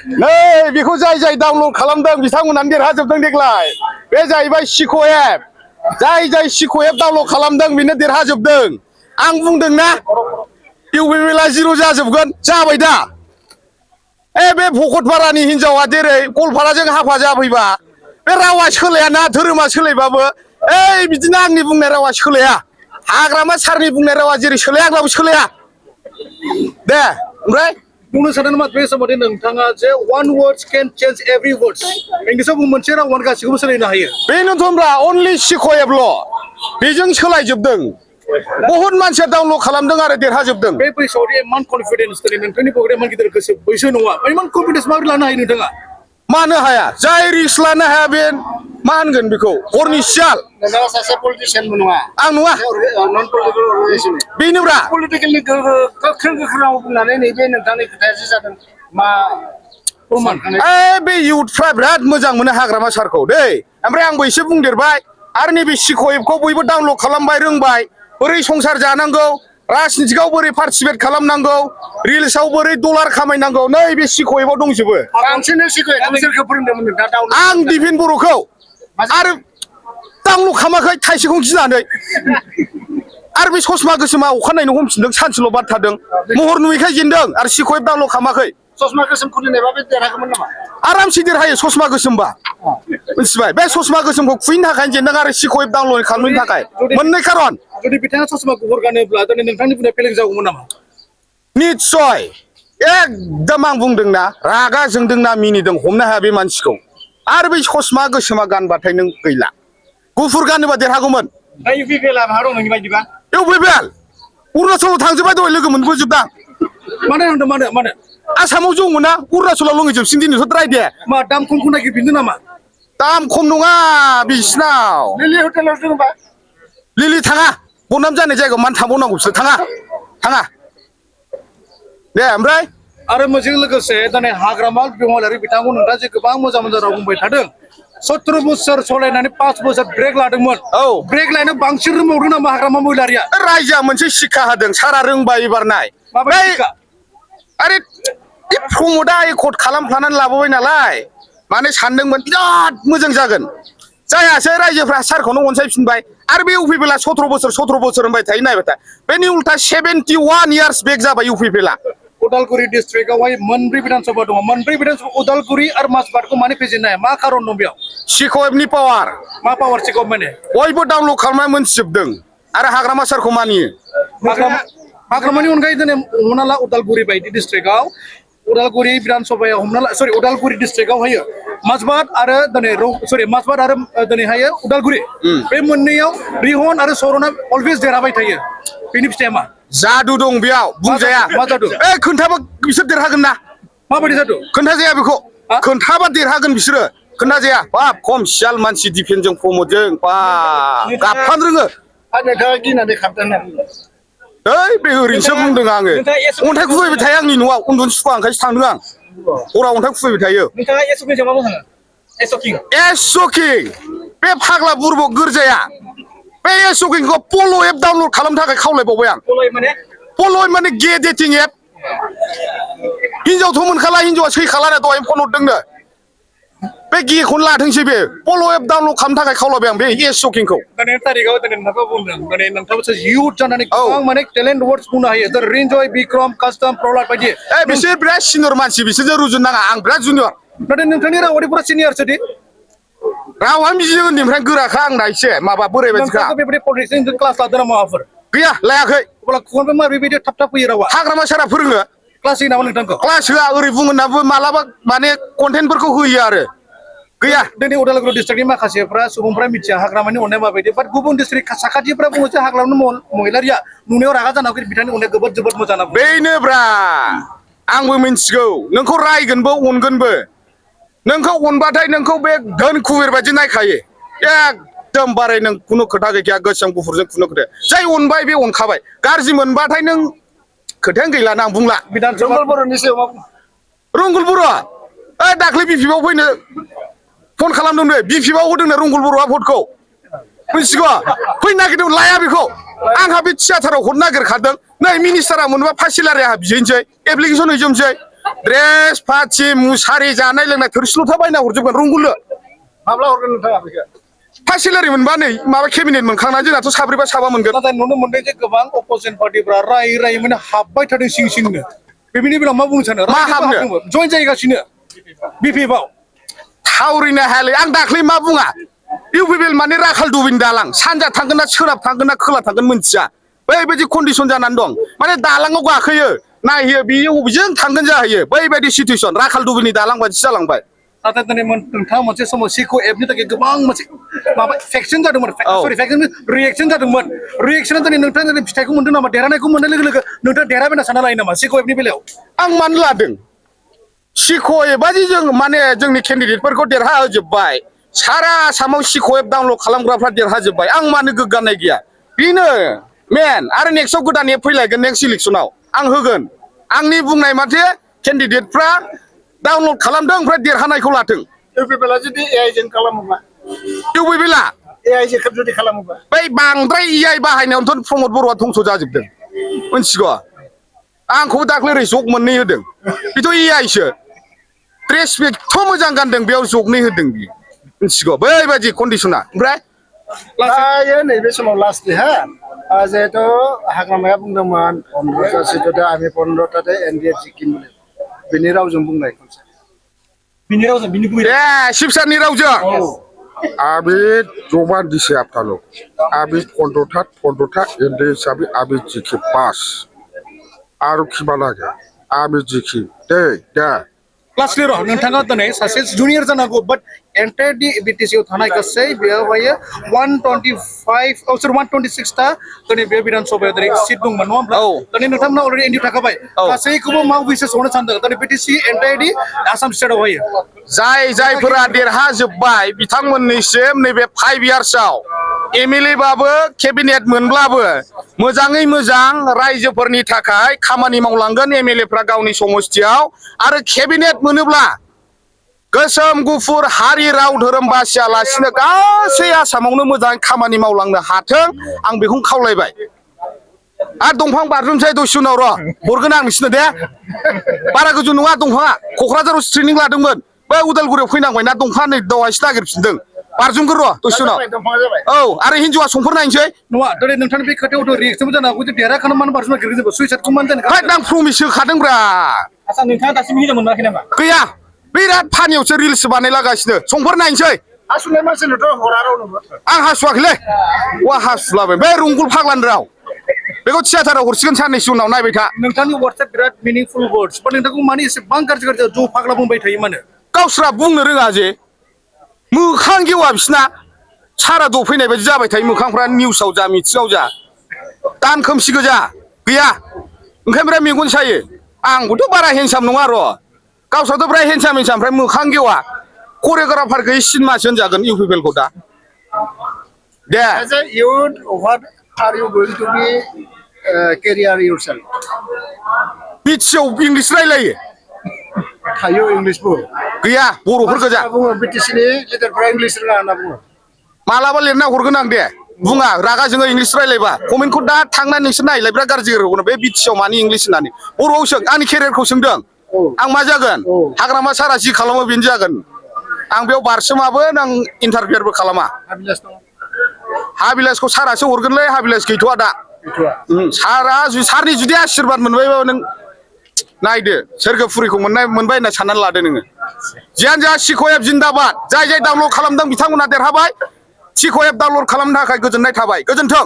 नै बेखौ जाय डाउनलड खालामदों बिथांमोनानो देरहाजोबदों देग्लाय बे जाहैबाय सिक' एप जाय सिक' एप डाउनलड खालामदों बेनो देरहाजोबदों आं बुंदों ना इउपिपिएलआ जिर' जाजोबगोन जाबाय दा बे भकतपारानि हिनजावा जेरै गलपाराजों हाफा जाफैबा बे रावा सोलायाना धोरोमा सोलायबाबो बिदिनो आंनि बुंनाय रावा सोलाया हाग्रामा सारनि बुंनाय रावा जेरै सोलाया आंनाबो सोलाया दे ओमफ्राय बुंनो सानो नामा बे सोमोन्दै नोंथाङा जे one words can change every words इंलिसाव मोनसे रावानो गासैखौबो सोलायनो हायो बेनोथ' होनब्ला अनलि सिक' एपल' बेजों सोलायजोबदों बहुत मानसिया डाउनलड खालामदों आरो देरहाजोबदों बे बैसोआव इमान कनफिडेन्स दिनै नोंथांनि पकेटआव इमान गिदिर गोसो बैसो नङा इमान कनफिडेन्स माबोरै लानो हायो नोंथाङा मानो हाया जाय रिस्क लानो हाया बे मा होनगोन बेखौ हरनि सियाल नोंथाङा सासे पलिटिशियानबो नङा आं नङा नन पलिटिकेल अर्गानाइजेसन बेनोब्रा पलिटिकेलनि गोख्रों राव बुंनानै नैबे नोंथांनि खोथाया जे जादों मा प्रमान बे इउथफ्रा बिराद मोजां मोनो हाग्रामा सारखौ दै ओमफ्राय आंबो एसे बुंदेरबाय आरो नैबे सिक' एपखौ बयबो डाउनलड खालामबाय रोंबाय बोरै संसार जानांगौ राजनितिकआव बोरै पार्टिसिपेट खालामनांगौ रिल्सआव बोरै डलार खामायनांगौ नै बे सिक' एपआव दंजोबो बांसिन सिक' एपखौ सोरखौ फोरोंदोंमोन नोंथाङा आं दिपेन बर'खौ आरो डाउनलड खालामाखै थाइसेखौ गिनानै आरो बे ससमा गोसोमा अखानायनो हमफिनदों सानसेल' बाद थादों महर नुयैखाय जेनदों आरो सिक' एप डाउनलड खालामाखै ससमा गोसोम खुलिनायबा बे देरहागौमोन नामा आरामसे देरहायो ससमा गोसोमबा मिथिबाय बे ससमा गोसोमखौ खुयैनो थाखाय जेनदों आरो सिक' एप डाउनलड खालामनो थाखाय मोननै खारन जुदि बिथाङा ससमा गुफुर गानोब्ला दिनै नोंथांनि बुंनाय फेलें जागौमोन नामा निस्सय एकदम आं बुंदोंना रागा जोंदोंना मिनिदों हमनो हाया बे मानसिखौ आरो बै ससमा गोसोमा गानबाथाय नों गैला गुफुर गानोबा देरहागौमोन इउपिपिएलआ मा दं नोंनि बायदिबा इउपिपिएल अरुणाचलाव थांजोबबाय दहाय लोगो मोनबोजोबदां मानो होनदों मानो आसामाव जौ मोना अरुणाचलाव लोंहैजोबसिन दिनैथ' द्रायदे मा दाम खमखौ नागिरफिनदों नामा दाम खम नङा बिसिनाव लिलि हटेलाव दङबा लिलि थाङा बदनाम जानाय जायगायाव मानो थांबावनांगौ बिसोर थाङा दे ओमफ्राय आरो मोनसे लोगोसे दिनै हाग्रामा बेंगलारि बिथांखौ नोंथाङा जे गोबां मोजां राव बुंबाय थादों 17 बोसोर सलायनानै 5 बोसोर ब्रेक लादोंमोन ब्रेक लायनो बांसिन रोंबावदों नामा हाग्रामा महिलारिया रायजोआ मोनसे शिक्षा होदों सारा रोंबाय एबार नाय आरे प्रमदा एकर्ड खालामफ्लानानै लाबोबाय नालाय माने सानदोंमोन बिराद मोजां जागोन जायासै रायजोफ्रा सारखौनो अनसायफिनबाय आरो बे इउपिपिएलआ 17 बोसोर होनबाय थायो नायबाय बेनि उल्था 71 इयार्स बेक जाबाय इउपिपिएलआ उदालगुरि डिस्ट्रिक्टआवहाय मोनब्रै विधानसभा दङ मोनब्रै विधानसभा उदालगुरि आरो माजबाटखौ मानो फेजेननो हाया मा खारन दं बेयाव सिक' एपनि पावार मा पावार सिक' एप माने बयबो डाउनलड खालामनानै मोनथिजोबदों आरो हाग्रामा सारखौ मानियो हाग्रामानि अनगायै दिनै हमना ला उदालगुरि बायदि डिस्ट्रिक्टआव उदालगुरि विधानसभायाव हमना ला उदालगुरि डिस्ट्रिक्टआवहायो माजबाट आरो दिनै माजबाट आरो दिनैहायो उदालगुरि बे मोननैयाव रिहन आरो सरना अलवेज देरहाबाय थायो बेनि फिथाइया मा जादु दं बेयाव बुंजाया मा जादु खोन्थाबा बिसोर देरहागोन ना माबायदि जादु खोन्थाजाया बेखौ खोन्थाबा देरहागोन बिसोरो खोन्थाजाया बाब खम सियाल मानसि डिफेन्सजों प्रमदजों बाब गाबफानो रोङो नोंथाङा गिनानै खारदों होनना बे ओरैनोसो बुंदों आङो अन्थाइ खुबैबाय थायो आंनि न'आव उन्दुनो सुखुवा ओंखायसो थांदों आं हराव अन्थाइ खुबैबाय थायो नोंथाङा एसकिंजों मा बुङो एसकिं बे फाग्ला बुरबक गोरजाया बे एसकिंखौ पल' एप डाउनलड खालामनो थाखाय खावलायबावबाय आं पल' एप माने गे डेटिं एप हिनजावथ' मोनखाला हिनजावा सैखालानो दहाय फन हरदोंनो बे गेखौनो लाथोंसै बे पल' एप डाउनलड खालामनो थाखाय खावलायबाय आं बे एसकिंखौ दिनै तारिखाव दिनै नोंथाङा बुंदों दिनै नोंथाङासो इयुथ जानानै गोबां माने टेलेन्ट वार्डस बुंनो हायो जेरै रिन्जय बिक्रम कास्टम प्रहलाद बायदि बिसोर बिराद सिनियर मानसि बिसोरजों रुजुनो नाङा आं बिराद जुनियर नाथाय नोंथांनि रावारिफोरा सिनियरसो दि रावा बिदि उन्दैनिफ्राय गोराखा आंना एसे माबा बोराय बायदिखा बेबायदि पलिटिक्सजों क्लास लादों नामा माबाफोर गैया लायाखै अब्ला खनबा मा बेबायदि थाब थाब फैयो रावा हाग्रामा सारा फोरोङो क्लास होयो नामा नोंथांखौ क्लास होआ ओरै बुङोनाबो मालाबा माने कन्टेन्टफोरखौ होयो आरो गैया दिनै उदालगुरि डिस्ट्रिक्टनि माखासेफ्रा सुबुंफ्रा मिथिया हाग्रामानि अननाय माबायदि बाट गुबुन डिस्ट्रिक्ट साखाथिफ्रा बुङो जे हाग्रामानि महिलारिया नुनायाव रागा जानांगौ बिथांनि अननाया जोबोद मोजां बेनोब्रा आंबो मिन्थिगौ नोंखौ रायगोनबो अनगोनबो नोंखौ अनबाथाय नोंखौ बे धोन कुबेर बायदि नायखायो एकदम बाराय नों खुनु खोथा गैया गोसोम गुफुरजों खुनु खोथा जाय अनबाय बे अनखाबाय गाज्रि मोनबाथाय नों खोथायानो गैला ना आं बुंला रंगल बर'नि सायाव मा रंगल बर' दाख्लै बिपिएफआव फैनो फन खालामदोंनो बिपिएफआव होदोंनो रंगल बर'आ भटखौ मिथिगौ फैनो नागिरदों लाया बेखौ आंहा बे थियाटाराव हरनो नागिरखादों नै मिनिस्टारा मोनबा फासिलारि आंहा बिहैनोसै एप्लिकेसन हैजोबनोसै ड्रेस पाथि मुसारि जानाय लोंनाय थोरसि लथा बायना हरजोबगोन रुंगुलनो माब्ला हरगोन नोंथाङा बेखौ फार्स्ट सेलारि मोनबा नै माबा केबिनेट मोनखांना जोंनाथ' साब्रैबा साबा मोनगोन नाथाय नुनो मोनदों जे गोबां अपोजिसन पार्टिफ्रा रायै माने हाबबाय थादों सिं सिंनो बेनि बेलायाव मा बुंनो सानो मा हाबनो जइन जाहैगासिनो बिपिएफआव थावरिनो हायालै आं दाख्लै मा बुङा इउपिपिएल माने राखाल दुबिनि दालां सानजा थांगोन ना सोनाब थांगोन ना खोला थांगोन मोनथिया बैबायदि कन्डिसन जानानै दं माने दालाङाव गाखोयो नायहैयो बियो बबेजों थांगोन जाहैयो बैबायदि सिटुएसन राखाल दुबिनि दालां बायदि जालांबाय नाथाय दिनै नोंथाङा मोनसे समाव सिक' एपनि थाखाय गोबां मोनसे माबा फेक्सन जादोंमोन सरि फेक्सन रिएक्सन जादोंमोन रिएक्सना दिनै नोंथाङा दिनै फिथाइखौ मोनदों नामा देरहानायखौ मोननाय लोगो लोगो नोंथाङा देरहाबाय होनना सानना लायो नामा सिक' एपनि बेलायाव आं मानो लादों सिक' एपआदि जों माने जोंनि केन्डिडेटफोरखौ देरहाहोजोब्बाय सारा आसामाव सिक' एप डाउनलड खालामग्राफ्रा देरहाजोब्बाय आं मानो गोग्गानाय गैया बेनो मेन आरो नेक्स्टआव गोदान एप फैलायगोन नेक्स्ट इलेक्सनाव आं होगोन आंनि बुंनाय माथे केन्डिडेटफ्रा डाउनलड खालामदों ओमफ्राय देरहानायखौ लाथों इउपिपिएलआ जुदि एआइजों खालामोबा इउपिपिएलआ एआइजों जुदि खालामोबा बै बांद्राय एआइ बाहायनायावनोथ' प्रमद बर'आ धंस' जाजोबदों मिथिगौ आंखौबो दाख्लै ओरै जग मोननै होदों बेथ' एआइसो ड्रेस बेथ' मोजां गानदों बेयाव जगनै होदों बियो मिथिगौ बैबायदि कन्डिसना ओमफ्राय दायो नैबे समाव लास्टनि हा जिहेथु हाग्रामाया बुंदोंमोन 15टा सिटआव आर्मि 15टाতে एनडिए जिकिम बिनि रावजों बुंनाय खनसे बिनि रावजों बिनि गुबै शिबसारनि रावजों आबि जबान दिसे आपतालो आबि 15टा एनडिए हिसाबै आबि जिखि पास आरो किमा लागे आबि जिखि दे लास्टलि र' नोंथाङा दिनै सासे जुनियर जानांगौ बाट एन्टायर दि बिटिसिआव थानाय गासै बेयावहाय 126टा दिनै बे बिधान सभायाव दिनै सिट दंमोन नङा होमब्ला दिनै नोंथांमोना अलरेडि एनडिए थाखाबाय गासैखौबो मा बिसेस हरनो सानदों दिनै बिटिसि एन्टायर दि आसाम स्टेटआवहाय जायफोरा देरहाजोब्बाय बिथांमोननिसिम नैबे 5 इयार्सआव एमएलए बाबो केबिनेट मोनब्लाबो मोजाङै मोजां रायजोफोरनि थाखाय खामानि मावलांगोन एमएलएफ्रा गावनि समस्थियाव आरो केबिनेट मोनोब्ला गोसोम गुफुर हारि राव धोरोम बासियालासिनो गासै आसामावनो मोजाङै खामानि मावलांनो हाथों आं बेखौनो खावलायबाय आरो दंफां बारजुमसै दसे उनाव र' हरगोन आं नोंसिनो दे बारा गोजौ नङा दंफाङा क'क्राझाराव ट्रेनिं लादोंमोन बै उदालगुरियाव फैनांबाय ना दंफाङा नै दहायसो नागिरफिनदों बारजुमगोन र' दसे उनाव औ आरो हिन्जावा संफोर नायनोसै नङा दिनै नोंथांनि बे खोथायावथ' रिएक्सनबो जानो हागौ देरहाखानो मानो बारजुम नागिरगोन सुइसाइडखौ मानो जानो आं प्रमिस होखादोंब्रा आसा नोंथाङा दासिम हिनजाव मोनाखै नामा गैया बिराद फानियावसो रिल्स बानायलागासिनो संफोर नायनोसै हासुनाय मानसिनोथ' हरा रावनोबो आं हासुवाखैलै वा हासुलाबाय बे रुंगुल फाग्लानि राव बेखौ थियाटाराव हरसिगोन साननैसो उनाव नायबाय था नोंथांनि वार्डआ बिराद मिनिंफुल वर्ड्स बा नोंथांखौ माने एसेबां गाज्रि ज' फाग्ला बुंबाय थायो मानो गावस्रा बुंनो रोङा जे मोखां गेवा बिसिना सारा दफैनाय बायदि जाबाय थायो मोखांफ्रा निउसाव जा मिथिङाव जा दान खोमसि गोजा गैया ओंखायनो मेगन सायो आंबोथ' बारा हेन्डसाम नङा र' गावस्राथ' बिराद हेन्डसाम ओमफ्राय मोखां गेवा करिय'ग्राफार गैयै सिनेमासो होनजागोन इउपिपिएलखौ दा दे Are you going to be career yourself? बिटिसिआव इंलिस रायलायो थायो इंलिसबो गैया बर'फोर गोजा बुङो बिटिसिनि लिडारफ्रा इंलिस रोङा होनना बुङो मालाबा लिरना हरगोन आं दे बुङा रागा जोङो इंलिस रायलायबा कमेन्टखौ दा थांनानै नोंसोर नायलाय बिराद गाज्रि रायलायगोन बे बिटिसिआव मानि इंलिस होननानै बर'आव सों आंनि केरियारखौ सोंदों आं मा जागोन हाग्रामा सारा जि खालामो बेनो जागोन आं बेयाव बारसोमाबो आं इन्टारफेयारबो खालामा हाबिलासखौ सारासो हरगोनलै हाबिलास गैथ'वा दा सारनि जुदि आशिर्बाद मोनबायबा नों नायदो सोरगोफुरिखौ मोनबाय होनना साननानै लादो नोङो जियानो जा सिक' एप जिन्दाबाद जाय डाउनलड खालामदों बिथांमोना देरहाबाय सिक' एप डाउनलड खालामनो थाखाय गोजोननाय थाबाय गोजोन्थों